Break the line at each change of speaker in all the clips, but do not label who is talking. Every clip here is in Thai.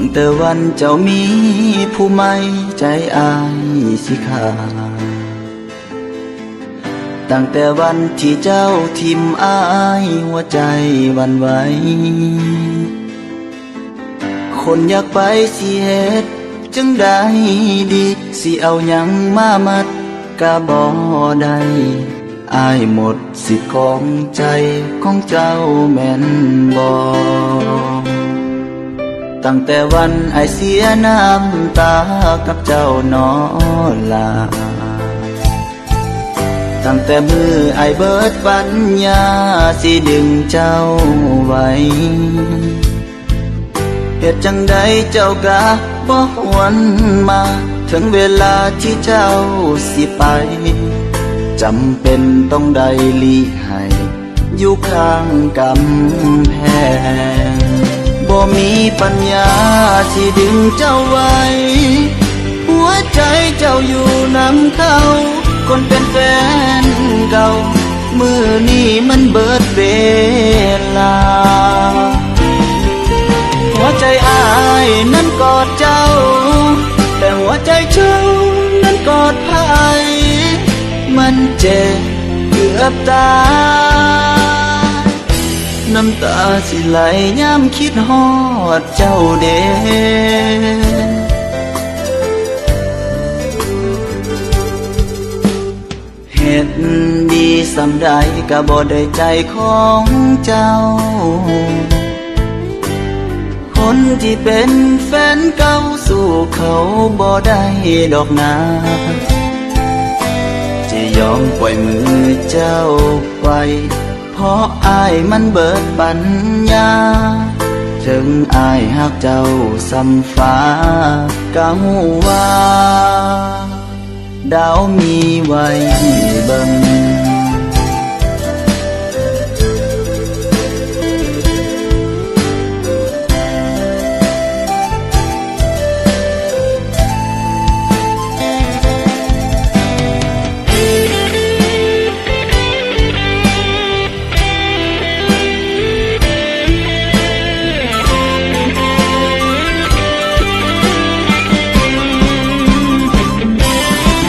ตั้งแต่วันเจ้ามีผู้ใหม่ใจอายสิขาดตั้งแต่วันที่เจ้าทิมอายหัวใจหวั่นไหวคนอยากไปสิเฮ็ดจังได้ดีสิเอาหยังมามัดกะบ่ได้อายหมดสิทธิ์ของใจของเจ้าแม่นบ่ตั้งแต่วันอายเสียน้ำตากับเจ้านอลาตั้งแต่มืออายเบิดปัญญาสิดึงเจ้าไว้เหตุจังใดเจ้ากะบ่หวนมาถึงเวลาที่เจ้าสิไปจำเป็นต้องได้ลีให้อยู่ข้างกำแพงบ่มีปัญญาสิดึงเจ้าไว้หัวใจเจ้าอยู่นำเขาคนเป็นแฟนเก่ามือนี้มันเบิดเวลาหัวใจอายนั้นกอดเจ้าแต่หัวใจเจ้านั้นกอดไผมันเจ็บเกือบตายน้ำตาสิไหลยามคิดฮอดเจ้าเด้เฮ็ดดีสำใดก็บ่ได้ใจของเจ้าคนที่เป็นแฟนเก่าสู้เขาบ่ได้ดอกนาจะยอมปล่อยมือเจ้าไปเพราะอายมันเบิดปัญญาถึงอายหักเจ้าสำฟ้าก็หูว่าดาวมีไว้เบิ่ง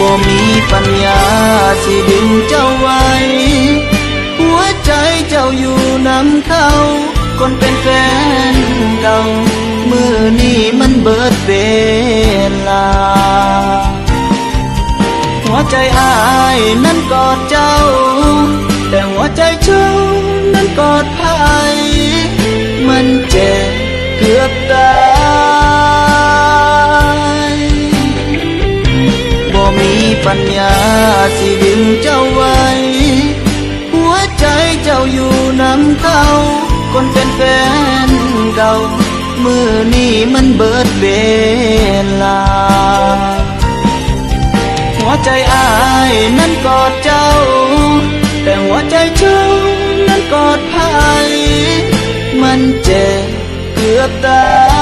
บ่มีปัญญาสิดึงเจ้าไว้หัวใจเจ้าอยู่นำเขาคนเป็นแฟนเก่ามือนี้มันเบิดเวลาหัวใจอายนั้นกอดเจ้าแต่หัวใจเจ้านั้นกอดไผมันเจ็บเกือบตายบ่มีปัญญาสิดึงเจ้าไว้หัวใจเจ้าอยู่นำเขาคนเป็นแฟนเก่ามือนี้มันเบิดเวลาหัวใจอายนั้นกอดเจ้าแต่หัวใจเจ้านั้นกอดไผมันเจ็บเกือบตาย